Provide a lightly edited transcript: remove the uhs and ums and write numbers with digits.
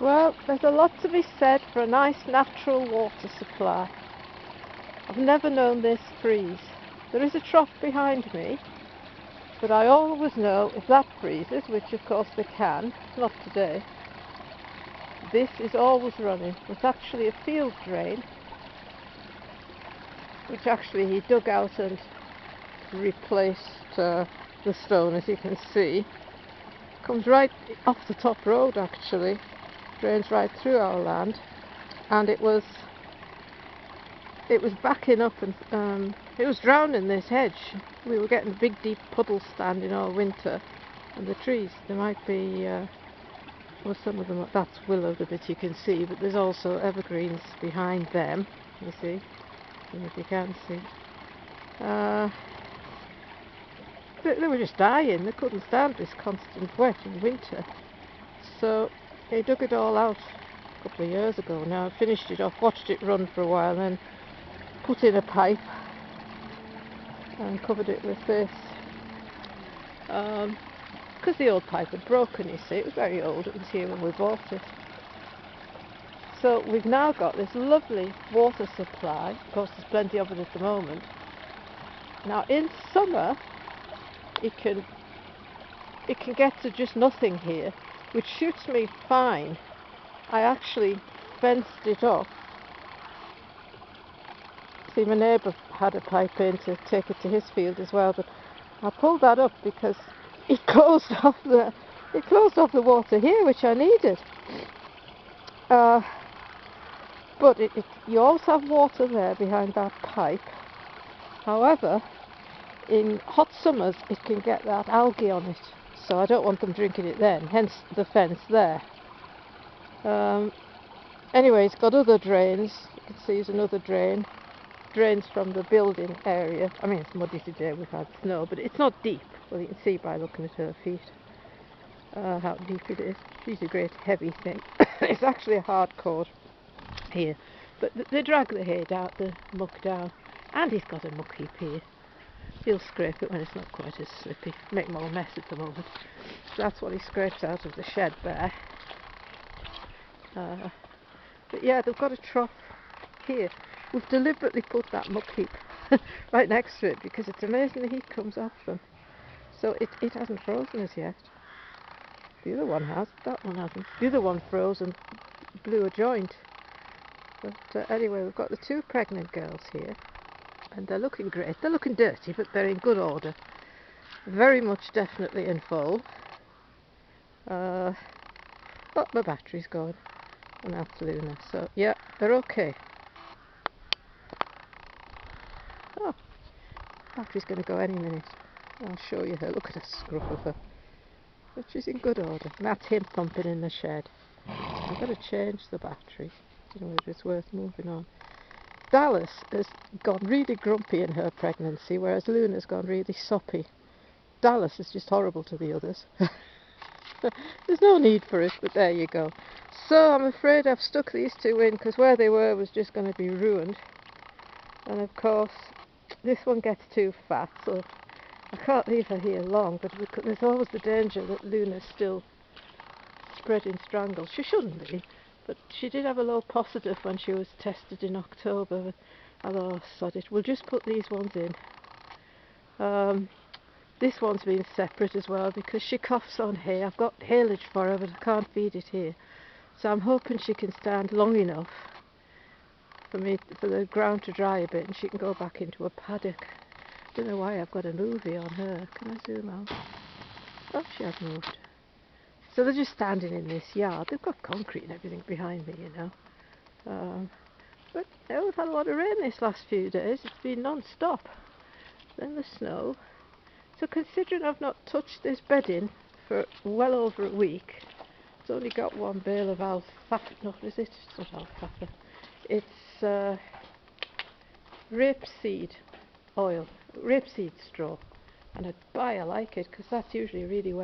Well, there's a lot to be said for a nice natural water supply. I've never known this freeze. There is a trough behind me, but I always know if that freezes, which of course they can, not today, this is always running. It's actually a field drain, which actually he dug out and replaced the stone, as you can see. Comes right off the top road actually, drains right through our land, and it was backing up and it was drowning this hedge. We were getting big deep puddles standing all winter, and the trees, there might be well, some of them, that's willow the bit you can see, but there's also evergreens behind them, you see, and if you can see, they were just dying. They couldn't stand this constant wet in winter, so he dug it all out a couple of years ago now. Finished it off, watched it run for a while, then put in a pipe and covered it with this, because the old pipe had broken, you see. It was very old, it was here when we bought it. So we've now got this lovely water supply. Of course there's plenty of it at the moment. Now in summer it can get to just nothing here, which suits me fine. I actually fenced it off. See, my neighbour had a pipe in to take it to his field as well, but I pulled that up because it closed off the water here, which I needed. But you always have water there behind that pipe. However, in hot summers it can get that algae on it, so I don't want them drinking it then, hence the fence there. Anyway, it's got other drains. You can see there's another drain. Drains from the building area. I mean, it's muddy today, we've had snow, but it's not deep. Well, you can see by looking at her feet how deep it is. She's a great heavy thing. It's actually a hard cord here, but they drag the hay down, the muck down, and he's got a muck heap here. He'll scrape it when it's not quite as slippy. Make more mess at the moment. So that's what he scrapes out of the shed there. But yeah, they've got a trough here. We've deliberately put that muck heap right next to it because it's amazing the heat comes off them. So it hasn't frozen as yet. The other one has, that one hasn't. The other one froze and blew a joint. But anyway, we've got the two pregnant girls here, and they're looking great. They're looking dirty, but they're in good order. Very much definitely in full. Oh, my battery's going, and that's Luna. So yeah, they're okay. Oh, battery's going to go any minute. I'll show you her. Look at the scruff of her. But she's in good order. And that's him thumping in the shed. I've got to change the battery. I don't know if it's worth moving on. Dallas has gone really grumpy in her pregnancy, whereas Luna's gone really soppy. Dallas is just horrible to the others. There's no need for it, but there you go. So I'm afraid I've stuck these two in because where they were was just going to be ruined. And of course, this one gets too fat, so I can't leave her here long, but there's always the danger that Luna's still spreading strangles. She shouldn't be, but she did have a low positive when she was tested in October. But I thought, oh, sod it, we'll just put these ones in. This one's been separate as well because she coughs on hay. I've got haylage for her, but I can't feed it here. So I'm hoping she can stand long enough for the ground to dry a bit and she can go back into a paddock. Don't know why I've got a movie on her. Can I zoom out? Oh, she has moved. So they're just standing in this yard. They've got concrete and everything behind me, you know. But we've had a lot of rain this last few days. It's been non-stop. Then the snow. So considering I've not touched this bedding for well over a week, it's only got one bale of alfalfa. No, is it? It's not alfalfa. It's rapeseed oil, rapeseed straw. And I like it because that's usually really wet.